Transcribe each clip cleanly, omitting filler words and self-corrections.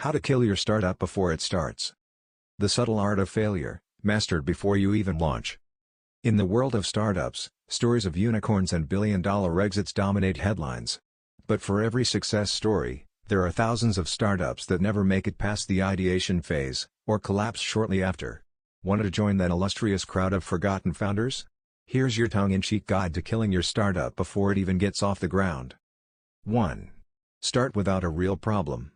How to kill your startup before it starts. The subtle art of failure, mastered before you even launch. In the world of startups, stories of unicorns and billion-dollar exits dominate headlines. But for every success story, there are thousands of startups that never make it past the ideation phase, or collapse shortly after. Want to join that illustrious crowd of forgotten founders? Here's your tongue-in-cheek guide to killing your startup before it even gets off the ground. 1. Start without a real problem.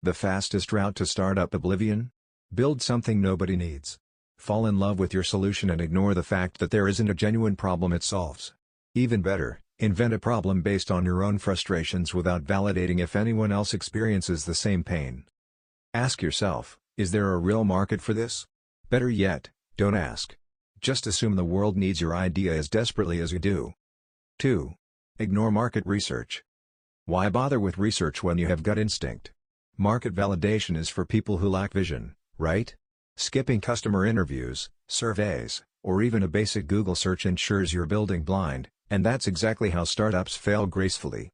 The fastest route to startup oblivion? Build something nobody needs. Fall in love with your solution and ignore the fact that there isn't a genuine problem it solves. Even better, invent a problem based on your own frustrations without validating if anyone else experiences the same pain. Ask yourself, is there a real market for this? Better yet, don't ask. Just assume the world needs your idea as desperately as you do. 2. Ignore market research. Why bother with research when you have gut instinct? Market validation is for people who lack vision, right? Skipping customer interviews, surveys, or even a basic Google search ensures you're building blind, and that's exactly how startups fail gracefully.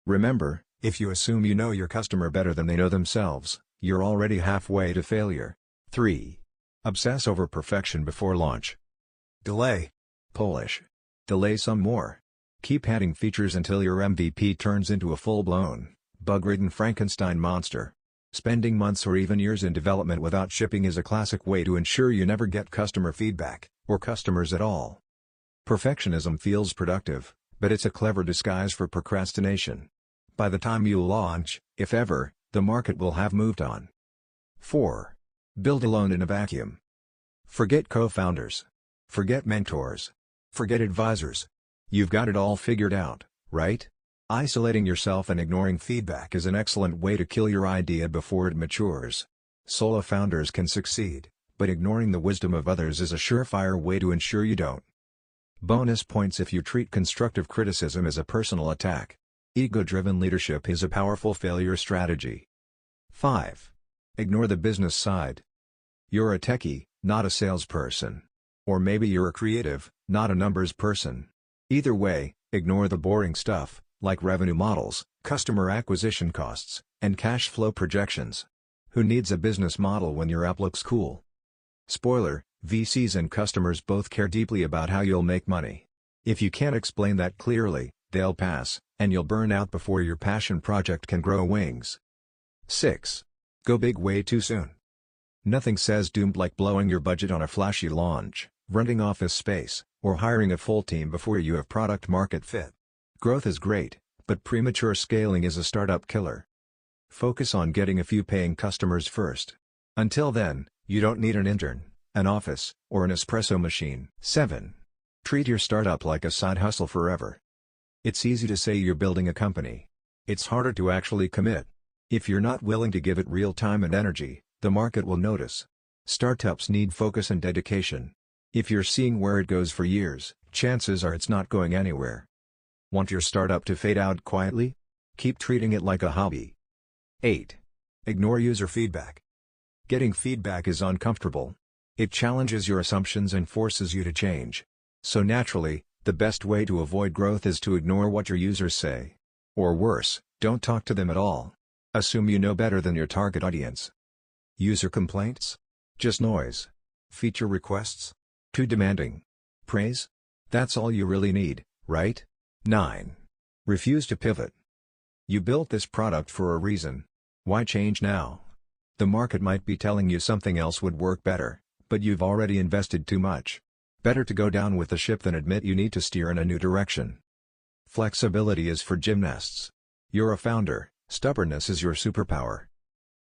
Remember, if you assume you know your customer better than they know themselves, you're already halfway to failure. 3. Obsess over perfection before launch. Delay. Polish. Delay some more. Keep adding features until your MVP turns into a full-blown, bug-ridden Frankenstein monster. Spending months or even years in development without shipping is a classic way to ensure you never get customer feedback, or customers at all. Perfectionism feels productive, but it's a clever disguise for procrastination. By the time you launch, if ever, the market will have moved on. 4. Build alone in a vacuum. Forget co-founders. Forget mentors. Forget advisors. You've got it all figured out, right? Isolating yourself and ignoring feedback is an excellent way to kill your idea before it matures. Solo founders can succeed, but ignoring the wisdom of others is a surefire way to ensure you don't. Bonus points if you treat constructive criticism as a personal attack. Ego-driven leadership is a powerful failure strategy. 5. Ignore the business side. You're a techie, not a salesperson. Or maybe you're a creative, not a numbers person. Either way, ignore the boring stuff, like revenue models, customer acquisition costs, and cash flow projections. Who needs a business model when your app looks cool? Spoiler, VCs and customers both care deeply about how you'll make money. If you can't explain that clearly, they'll pass, and you'll burn out before your passion project can grow wings. 6. Go big way too soon. Nothing says doomed like blowing your budget on a flashy launch, renting office space, or hiring a full team before you have product market fit. Growth is great, but premature scaling is a startup killer. Focus on getting a few paying customers first. Until then, you don't need an intern, an office, or an espresso machine. 7. Treat your startup like a side hustle forever. It's easy to say you're building a company. It's harder to actually commit. If you're not willing to give it real time and energy, the market will notice. Startups need focus and dedication. If you're seeing where it goes for years, chances are it's not going anywhere. Want your startup to fade out quietly? Keep treating it like a hobby. 8. Ignore user feedback. Getting feedback is uncomfortable. It challenges your assumptions and forces you to change. So naturally, the best way to avoid growth is to ignore what your users say. Or worse, don't talk to them at all. Assume you know better than your target audience. User complaints? Just noise. Feature requests? Too demanding. Praise? That's all you really need, right? 9. Refuse to pivot. You built this product for a reason. Why change now? The market might be telling you something else would work better, but you've already invested too much. Better to go down with the ship than admit you need to steer in a new direction. Flexibility is for gymnasts. You're a founder, stubbornness is your superpower.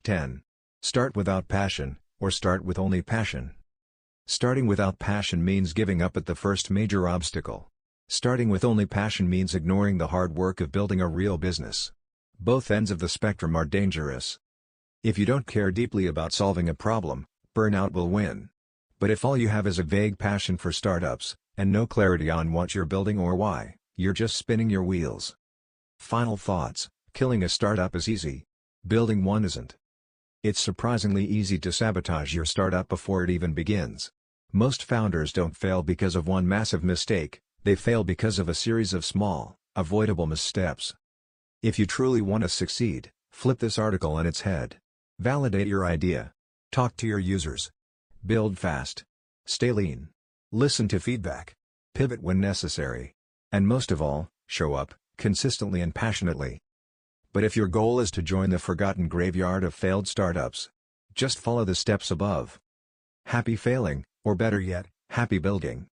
10. Start without passion, or start with only passion. Starting without passion means giving up at the first major obstacle. Starting with only passion means ignoring the hard work of building a real business. Both ends of the spectrum are dangerous. If you don't care deeply about solving a problem, burnout will win. But if all you have is a vague passion for startups, and no clarity on what you're building or why, you're just spinning your wheels. Final thoughts: killing a startup is easy. Building one isn't. It's surprisingly easy to sabotage your startup before it even begins. Most founders don't fail because of one massive mistake, they fail because of a series of small, avoidable missteps. If you truly want to succeed, flip this article on its head. Validate your idea. Talk to your users. Build fast. Stay lean. Listen to feedback. Pivot when necessary. And most of all, show up, consistently and passionately. But if your goal is to join the forgotten graveyard of failed startups, just follow the steps above. Happy failing, or better yet, happy building.